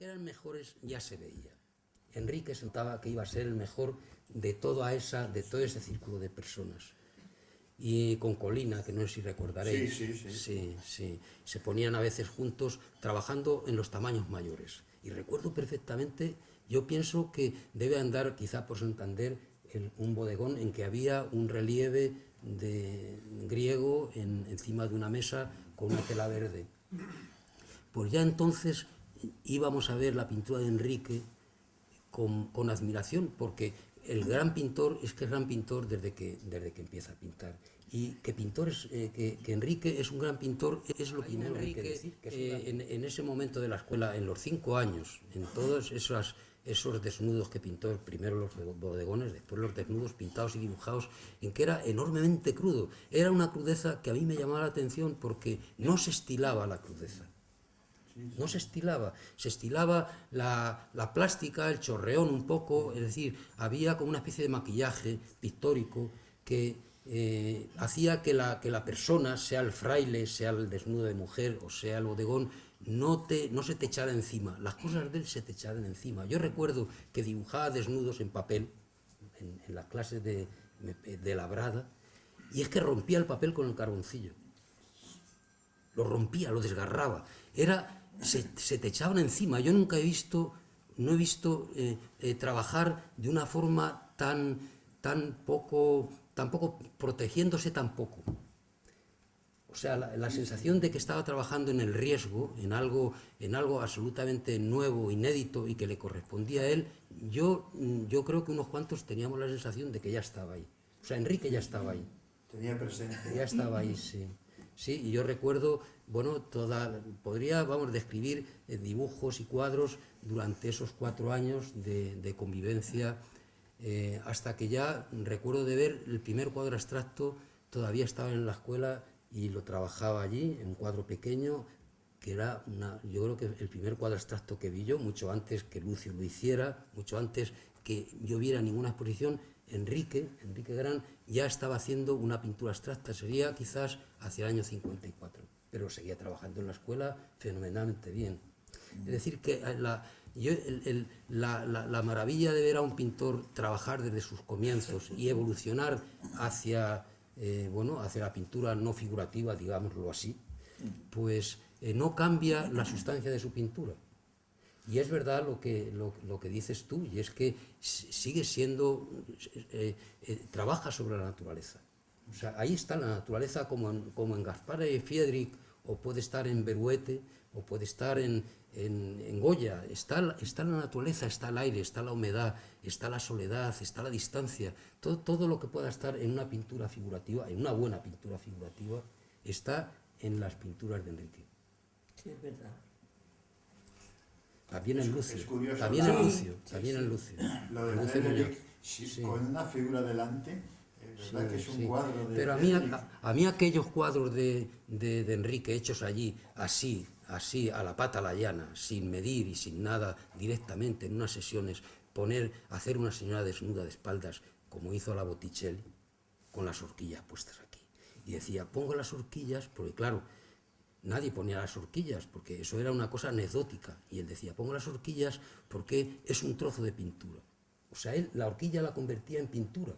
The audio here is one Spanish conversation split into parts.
que eran mejores ya se veía. Enrique sentaba que iba a ser el mejor de todo ese círculo de personas. Y con Colina, que no sé si recordaréis, sí, se ponían a veces juntos trabajando en los tamaños mayores. Y recuerdo perfectamente, yo pienso que debe andar quizá por Santander un bodegón en que había un relieve de griego encima de una mesa con una tela verde. Pues ya entonces íbamos a ver la pintura de Enrique con admiración, porque el gran pintor es que es gran pintor desde que empieza a pintar. Y que que Enrique es un gran pintor es lo primero que hay que decir. En ese momento de la escuela, en los 5 años, en todos esos desnudos que pintó, primero los bodegones, después los desnudos pintados y dibujados, en que era enormemente crudo. Era una crudeza que a mí me llamaba la atención porque no se estilaba la crudeza. No se estilaba, se estilaba la plástica, el chorreón un poco, es decir, había como una especie de maquillaje pictórico que hacía que la persona, sea el fraile, sea el desnudo de mujer o sea el bodegón, no se te echara encima, las cosas de él se te echaran encima. Yo recuerdo que dibujaba desnudos en papel, en las clases de labrada, y es que rompía el papel con el carboncillo. Lo rompía, lo desgarraba. Se te echaban encima. Yo nunca he visto trabajar de una forma tan poco protegiéndose tan poco. O sea, la sensación de que estaba trabajando en el riesgo, en algo absolutamente nuevo, inédito y que le correspondía a él, yo creo que unos cuantos teníamos la sensación de que ya estaba ahí. O sea, Enrique ya estaba ahí. Tenía presencia. Ya estaba ahí, sí. Sí, y yo recuerdo, bueno, podría, describir dibujos y cuadros durante esos 4 años de convivencia, hasta que ya recuerdo de ver el primer cuadro abstracto, todavía estaba en la escuela y lo trabajaba allí, en un cuadro pequeño, que era yo creo que el primer cuadro abstracto que vi yo, mucho antes que Lucio lo hiciera, mucho antes que yo viera ninguna exposición. Enrique Gran ya estaba haciendo una pintura abstracta, sería quizás hacia el año 54, pero seguía trabajando en la escuela fenomenalmente bien. Es decir, que la maravilla de ver a un pintor trabajar desde sus comienzos y evolucionar hacia la pintura no figurativa, digámoslo así, pues no cambia la sustancia de su pintura. Y es verdad lo que dices tú, y es que sigue siendo, trabaja sobre la naturaleza. O sea, ahí está la naturaleza como en Gaspar y Friedrich, o puede estar en Beruete, o puede estar en Goya. Está la naturaleza, está el aire, está la humedad, está la soledad, está la distancia. Todo lo que pueda estar en una pintura figurativa, en una buena pintura figurativa, está en las pinturas de Enrique. Sí, es verdad. También en Lucio. Es curioso. También en Lucio. También en Lucio. Lo de Frédéric, con una figura delante, verdad que es un cuadro de. Pero a mí aquellos cuadros de Enrique hechos allí, así, a la pata a la llana, sin medir y sin nada, directamente en unas sesiones, hacer una señora desnuda de espaldas, como hizo la Botticelli, con las horquillas puestas aquí. Y decía, pongo las horquillas, porque claro, nadie ponía las horquillas, porque eso era una cosa anecdótica. Y él decía, pongo las horquillas porque es un trozo de pintura. O sea, él la horquilla la convertía en pintura.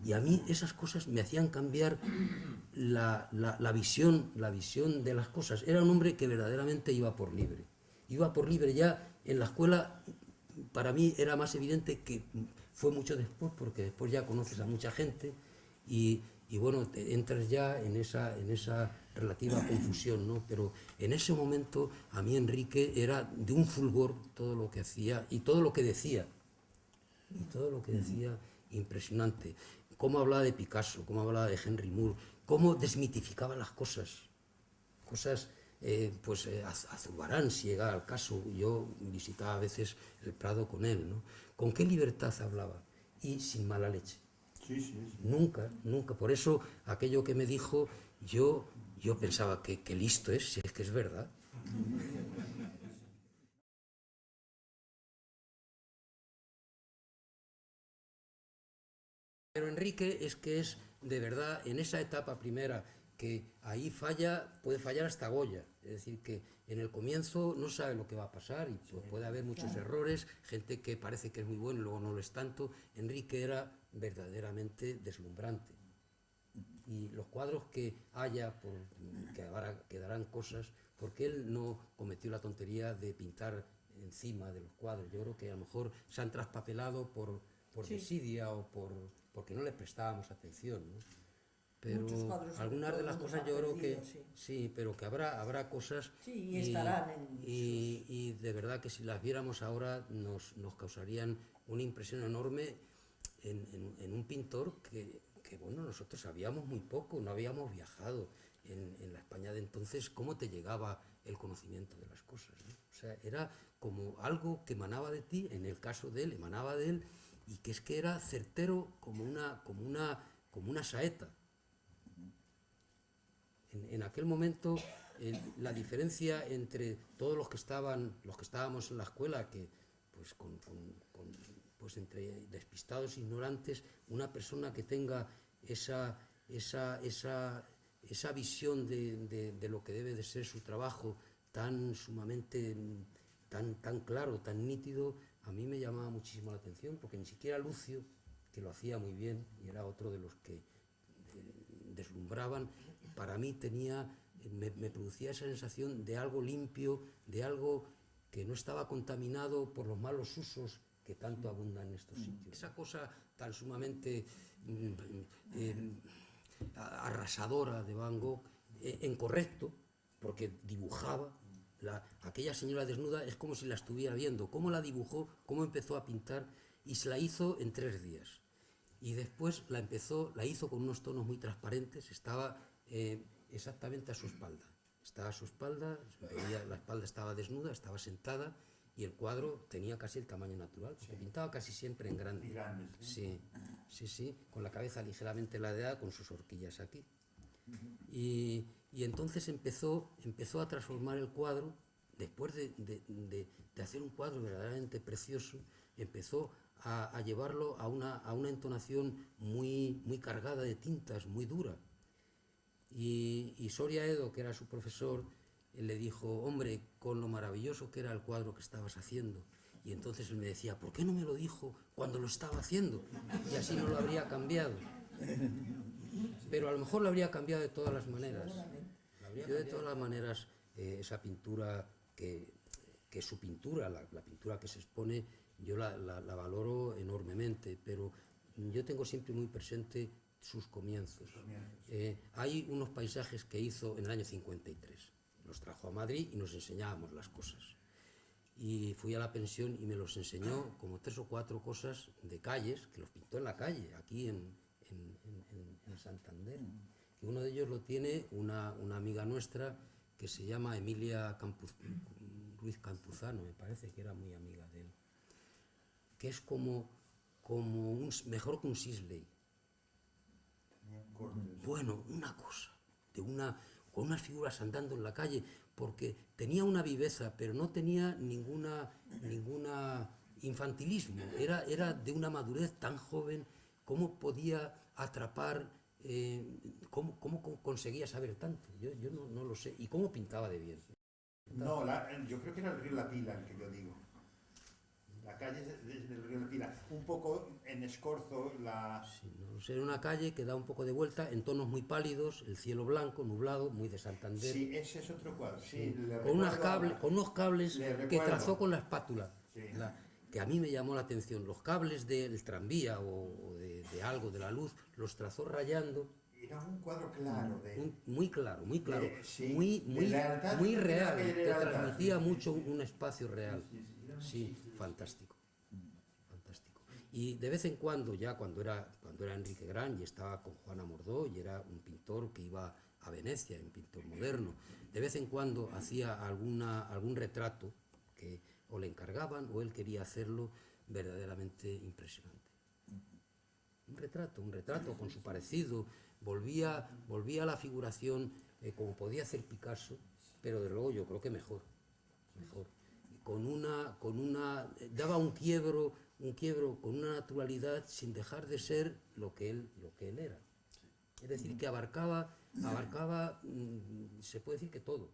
Y a mí esas cosas me hacían cambiar la visión de las cosas. Era un hombre que verdaderamente iba por libre. Iba por libre ya en la escuela. Para mí era más evidente que fue mucho después, porque después ya conoces a mucha gente y bueno, entras ya en esa relativa confusión, ¿no? Pero en ese momento a mí Enrique era de un fulgor todo lo que hacía y todo lo que decía. Y todo lo que decía, impresionante. Cómo hablaba de Picasso, cómo hablaba de Henry Moore, cómo desmitificaba las cosas. A Zurbarán, si llegaba al caso, yo visitaba a veces el Prado con él, ¿no? Con qué libertad hablaba y sin mala leche. Sí. Nunca. Por eso, aquello que me dijo, yo pensaba que listo es, si es que es verdad. Pero Enrique es de verdad, en esa etapa primera, que ahí puede fallar hasta Goya, es decir, que en el comienzo no sabe lo que va a pasar y puede haber muchos errores, gente que parece que es muy buena y luego no lo es tanto. Enrique era verdaderamente deslumbrante. Y los cuadros que haya, que ahora quedarán cosas, porque él no cometió la tontería de pintar encima de los cuadros. Yo creo que a lo mejor se han traspapelado por desidia o porque no le prestábamos atención, ¿no? Pero algunas de las cosas yo creo que sí, pero que habrá cosas y estarán y de verdad que si las viéramos ahora nos causarían una impresión enorme en un pintor que bueno, nosotros sabíamos muy poco, no habíamos viajado en la España de entonces. ¿Cómo te llegaba el conocimiento de las cosas, ¿no? O sea, era como algo que emanaba de ti, en el caso de él, emanaba de él, y que es que era certero como una saeta. En aquel momento, la diferencia entre todos los que estábamos en la escuela, que pues entre despistados e ignorantes, una persona que tenga esa visión de lo que debe de ser su trabajo tan sumamente, tan claro, tan nítido, a mí me llamaba muchísimo la atención, porque ni siquiera Lucio, que lo hacía muy bien y era otro de los que deslumbraban, para mí me producía esa sensación de algo limpio, de algo que no estaba contaminado por los malos usos que tanto abundan en estos sitios. Esa cosa tan sumamente arrasadora de Van Gogh, en correcto, porque dibujaba, aquella señora desnuda es como si la estuviera viendo, cómo la dibujó, cómo empezó a pintar, y se la hizo en 3 días. Y después la hizo con unos tonos muy transparentes, estaba exactamente a su espalda. Estaba a su espalda, la espalda estaba desnuda, estaba sentada, y el cuadro tenía casi el tamaño natural, porque pintaba casi siempre en grande. Sí, con la cabeza ligeramente ladeada, con sus horquillas aquí. Y entonces empezó a transformar el cuadro, después de hacer un cuadro verdaderamente precioso, empezó a llevarlo a una entonación muy cargada de tintas, muy dura. Y Soria Edo, que era su profesor, le dijo: hombre, con lo maravilloso que era el cuadro que estabas haciendo. Y entonces él me decía: ¿por qué no me lo dijo cuando lo estaba haciendo? Y así no lo habría cambiado. Pero a lo mejor lo habría cambiado de todas las maneras. Yo de todas las maneras, esa pintura, que es su pintura, la pintura que se expone, yo la valoro enormemente, pero yo tengo siempre muy presente sus comienzos. Hay unos paisajes que hizo en el año 53, los trajo a Madrid y nos enseñábamos las cosas. Y fui a la pensión y me los enseñó como 3 o 4 cosas de calles, que los pintó en la calle, aquí en Santander. Que uno de ellos lo tiene una amiga nuestra que se llama Emilia Ruiz Campuzano, me parece que era muy amiga de él, que es como mejor que un Sisley. Bueno, una cosa, con unas figuras andando en la calle, porque tenía una viveza, pero no tenía ninguna infantilismo, era de una madurez tan joven. ¿Cómo podía atrapar? ¿Cómo conseguía saber tanto? Yo no lo sé. ¿Y cómo pintaba de bien? No, yo creo que era el río La Pila el que yo digo. La calle es del río La Pila. Un poco en Escorzo, Sí, no lo sé, era una calle que da un poco de vuelta, en tonos muy pálidos, el cielo blanco, nublado, muy de Santander. Sí, ese es otro cuadro. Sí, con unos cables que trazó con la espátula. Sí. Que a mí me llamó la atención. Los cables del tranvía o de algo, de la luz, los trazó rayando. Era un cuadro claro. Muy claro. Sí, muy real. Te transmitía mucho un espacio real. Sí, fantástico. Y de vez en cuando, ya cuando era Enrique Gran y estaba con Juana Mordó, y era un pintor que iba a Venecia, un pintor moderno, de vez en cuando hacía algún retrato que o le encargaban o él quería hacerlo, verdaderamente impresionante. Un retrato con su parecido, volvía a la figuración como podía hacer Picasso, pero de luego yo creo que mejor. Daba un quiebro con una naturalidad sin dejar de ser lo que él era. Es decir, que abarcaba se puede decir que todo.